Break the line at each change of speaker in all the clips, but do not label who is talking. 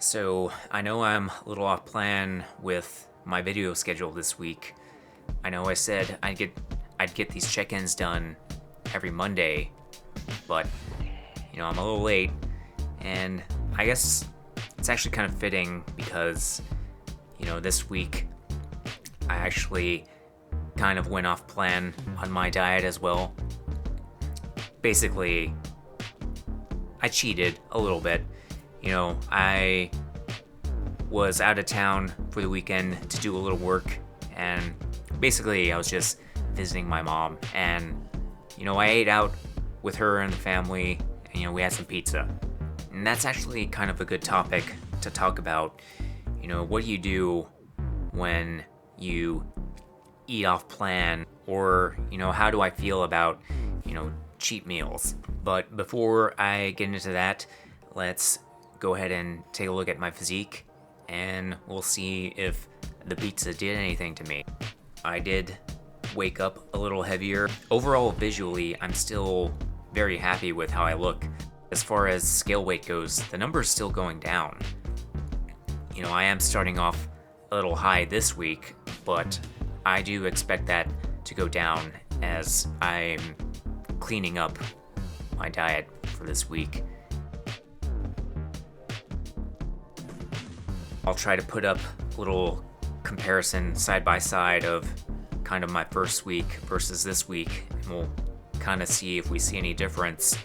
So, I know I'm a little off plan with my video schedule this week. I know I said I'd get these check-ins done every Monday, but I'm a little late, and I guess it's actually kind of fitting because this week I actually kind of went off plan on my diet as well. Basically, I cheated a little bit. I was out of town for the weekend to do a little work, and basically I was just visiting my mom, and I ate out with her and the family, and we had some pizza. And that's actually kind of a good topic to talk about. What do you do when you eat off plan, or how do I feel about cheat meals? But before I get into that, let's go ahead and take a look at my physique, and we'll see if the pizza did anything to me. I did wake up a little heavier. Overall, visually, I'm still very happy with how I look. As far as scale weight goes, the number is still going down. I am starting off a little high this week, but I do expect that to go down as I'm cleaning up my diet for this week. I'll try to put up a little comparison side by side of kind of my first week versus this week, and we'll kind of see if we see any difference.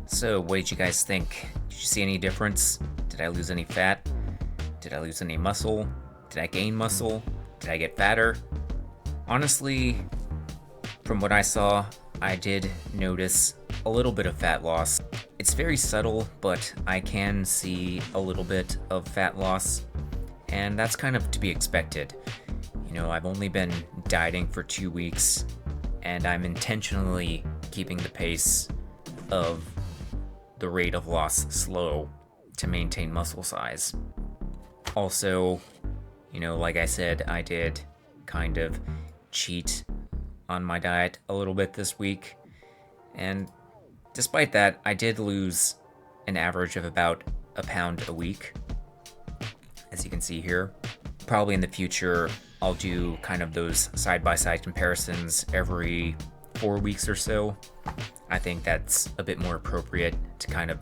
So, what did you guys think? Did you see any difference? Did I lose any fat? Did I lose any muscle? Did I gain muscle? Did I get fatter? Honestly, from what I saw, I did notice a little bit of fat loss. It's very subtle, but I can see a little bit of fat loss, and that's kind of to be expected. I've only been dieting for 2 weeks, and I'm intentionally keeping the pace of the rate of loss slow to maintain muscle size. Also, like I said, I did kind of cheat on my diet a little bit this week, and despite that, I did lose an average of about a pound a week, as you can see here. Probably in the future, I'll do kind of those side-by-side comparisons every 4 weeks or so. I think that's a bit more appropriate to kind of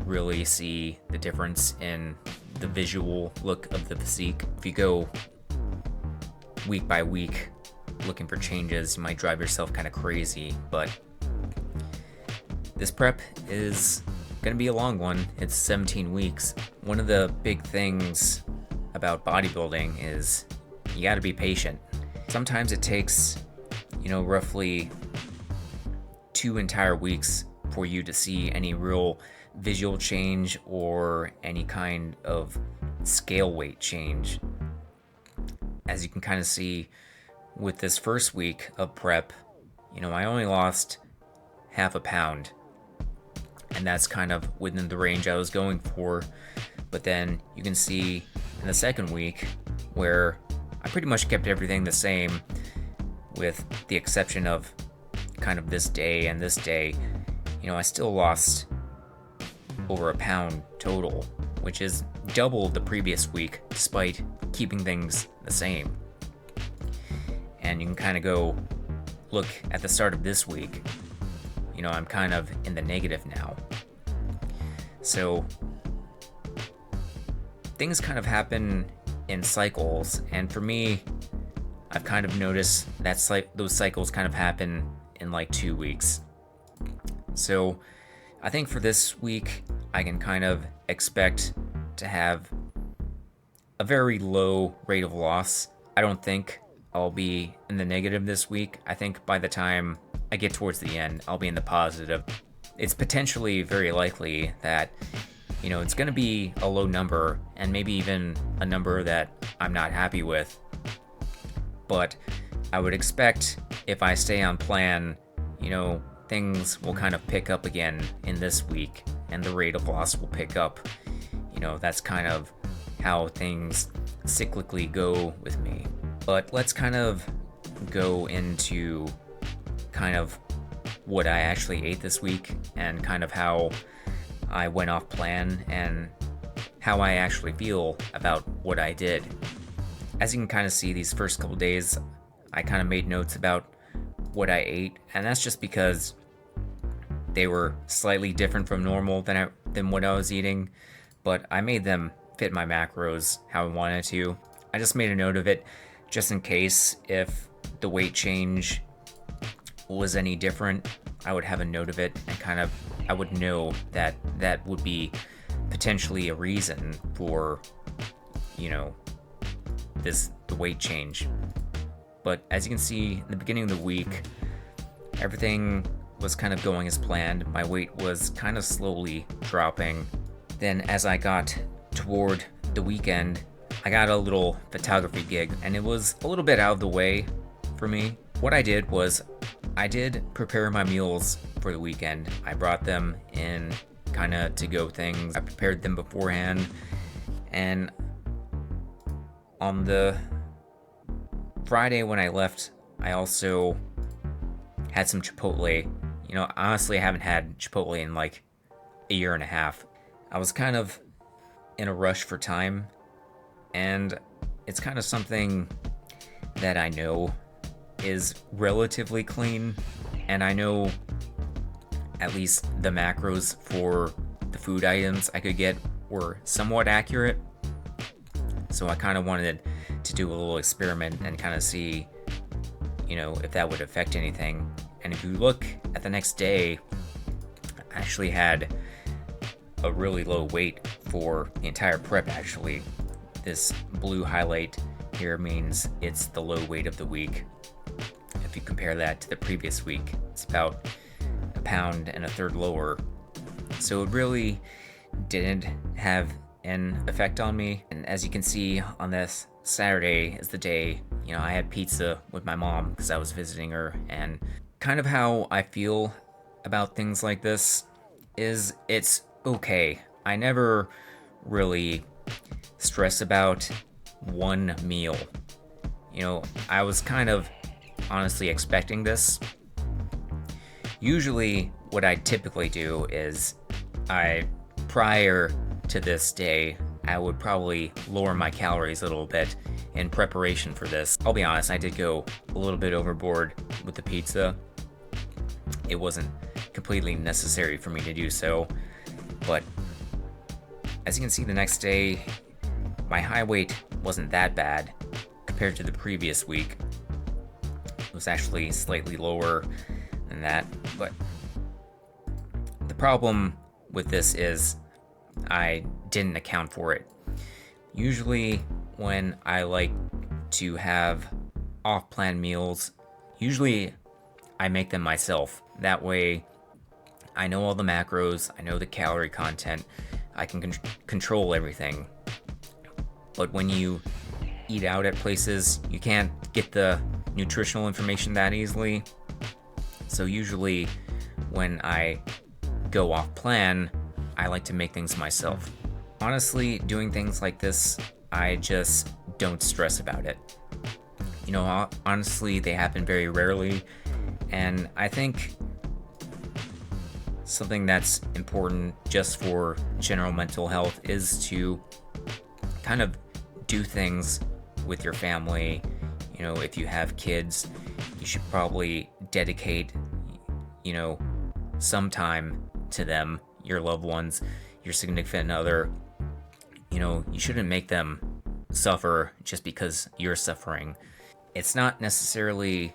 really see the difference in the visual look of the physique. If you go week by week looking for changes, you might drive yourself kind of crazy, but this prep is going to be a long one. It's 17 weeks. One of the big things about bodybuilding is you got to be patient. Sometimes it takes, roughly 2 entire weeks for you to see any real visual change or any kind of scale weight change. As you can kind of see with this first week of prep, I only lost half a pound, and that's kind of within the range I was going for. But then you can see in the second week where I pretty much kept everything the same, with the exception of kind of this day and this day. I still lost over a pound total, which is double the previous week despite keeping things the same. And you can kind of go look at the start of this week. I'm kind of in the negative now. So things kind of happen in cycles, and for me, I've kind of noticed that those cycles kind of happen in like 2 weeks. So I think for this week, I can kind of expect to have a very low rate of loss. I don't think I'll be in the negative this week. I think by the time I get towards the end, I'll be in the positive. It's potentially very likely that it's going to be a low number and maybe even a number that I'm not happy with. But I would expect if I stay on plan, things will kind of pick up again in this week and the rate of loss will pick up. That's kind of how things cyclically go with me. But let's kind of go into kind of what I actually ate this week and kind of how I went off plan and how I actually feel about what I did. As you can kind of see, these first couple days, I kind of made notes about what I ate, and that's just because they were slightly different from normal than what I was eating, but I made them fit my macros how I wanted to. I just made a note of it just in case if the weight change was any different, I would have a note of it and kind of I would know that that would be potentially a reason for the weight change. But as you can see, in the beginning of the week, everything was kind of going as planned. My weight was kind of slowly dropping. Then as I got toward the weekend, I got a little photography gig, and it was a little bit out of the way for me. What I did was I did prepare my meals for the weekend. I brought them in kind of to-go things. I prepared them beforehand, and on the Friday when I left, I also had some Chipotle. Honestly, I haven't had Chipotle in like a year and a half. I was kind of in a rush for time, and it's kind of something that I know is relatively clean, and I know at least the macros for the food items I could get were somewhat accurate. So I kind of wanted to do a little experiment and kind of see, if that would affect anything. And if you look at the next day, I actually had a really low weight for the entire prep actually. This blue highlight here means it's the low weight of the week. If you compare that to the previous week, it's about 1.33 pounds lower. So it really didn't have an effect on me. And as you can see, on this Saturday is the day, I had pizza with my mom because I was visiting her. And kind of how I feel about things like this is it's okay. I never really stress about one meal. I was kind of honestly expecting this. Usually what I typically do is prior to this day, I would probably lower my calories a little bit in preparation for this. I'll be honest, I did go a little bit overboard with the pizza. It wasn't completely necessary for me to do so, but as you can see, the next day, my high weight wasn't that bad compared to the previous week. It was actually slightly lower than that, but the problem with this is I didn't account for it. Usually when I like to have off-plan meals, usually I make them myself. That way I know all the macros, I know the calorie content, I can control everything. But when you eat out at places, you can't get the nutritional information that easily. So usually when I go off plan, I like to make things myself. Honestly, doing things like this, I just don't stress about it. Honestly, they happen very rarely, and I think something that's important just for general mental health is to kind of do things with your family. If you have kids, you should probably dedicate, some time to them, your loved ones, your significant other. You shouldn't make them suffer just because you're suffering. It's not necessarily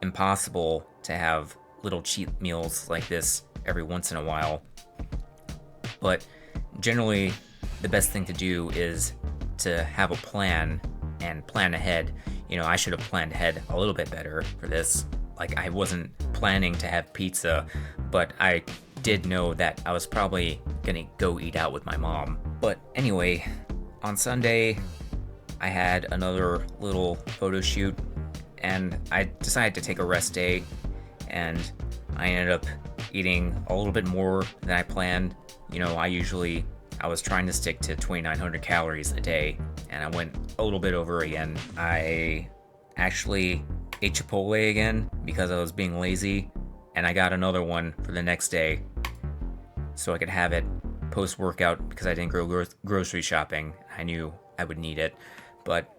impossible to have little cheat meals like this every once in a while, but generally the best thing to do is to have a plan and plan ahead. I should have planned ahead a little bit better for this. Like, I wasn't planning to have pizza, but I did know that I was probably gonna go eat out with my mom. But anyway, on Sunday, I had another little photo shoot, and I decided to take a rest day, and I ended up eating a little bit more than I planned. You know, I was trying to stick to 2,900 calories a day, and I went a little bit over again. I actually ate Chipotle again because I was being lazy, and I got another one for the next day so I could have it post-workout because I didn't go grocery shopping. I knew I would need it, but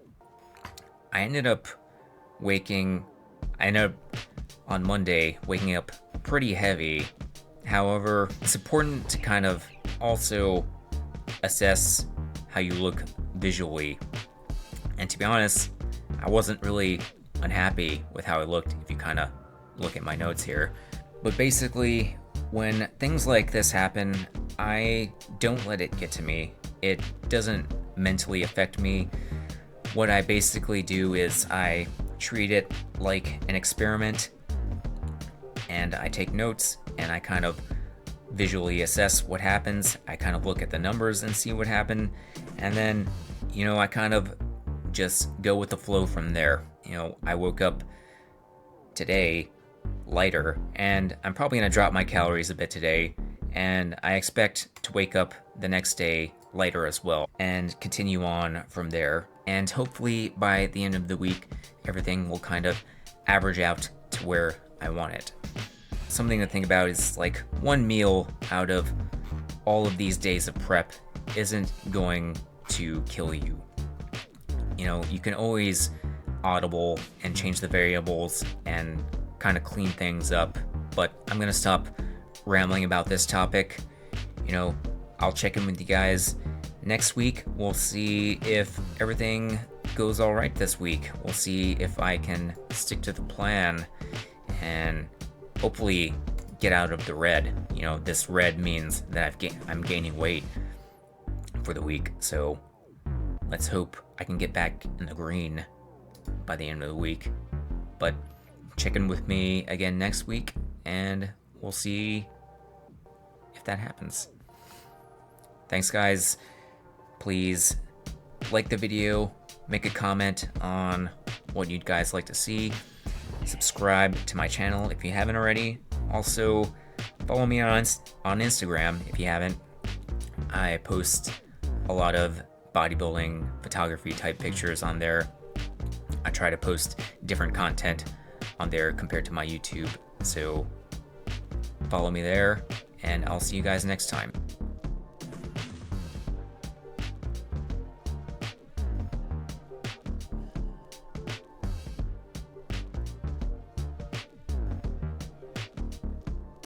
I ended up on Monday waking up pretty heavy. However, it's important to kind of also assess how you look visually. And to be honest, I wasn't really unhappy with how I looked if you kind of look at my notes here. But basically, when things like this happen, I don't let it get to me. It doesn't mentally affect me. What I basically do is I treat it like an experiment, and I take notes and I kind of visually assess what happens. I kind of look at the numbers and see what happened, and then, you know, I kind of just go with the flow from there. You know, I woke up today lighter, and I'm probably gonna drop my calories a bit today, and I expect to wake up the next day lighter as well and continue on from there. And hopefully by the end of the week, everything will kind of average out to where I want it. Something to think about is, like, one meal out of all of these days of prep isn't going to kill you. You know, you can always audible and change the variables and kind of clean things up, but I'm gonna stop rambling about this topic. You know, I'll check in with you guys next week. We'll see if everything goes all right this week. We'll see if I can stick to the plan and hopefully get out of the red. You know, this red means that I'm gaining weight for the week, so let's hope I can get back in the green by the end of the week. But check in with me again next week, and we'll see if that happens. Thanks, guys. Please like the video, make a comment on what you'd guys like to see, subscribe to my channel if you haven't already. Also, follow me on Instagram if you haven't. I post a lot of bodybuilding photography type pictures on there. I try to post different content on there compared to my YouTube, so follow me there, and I'll see you guys next time.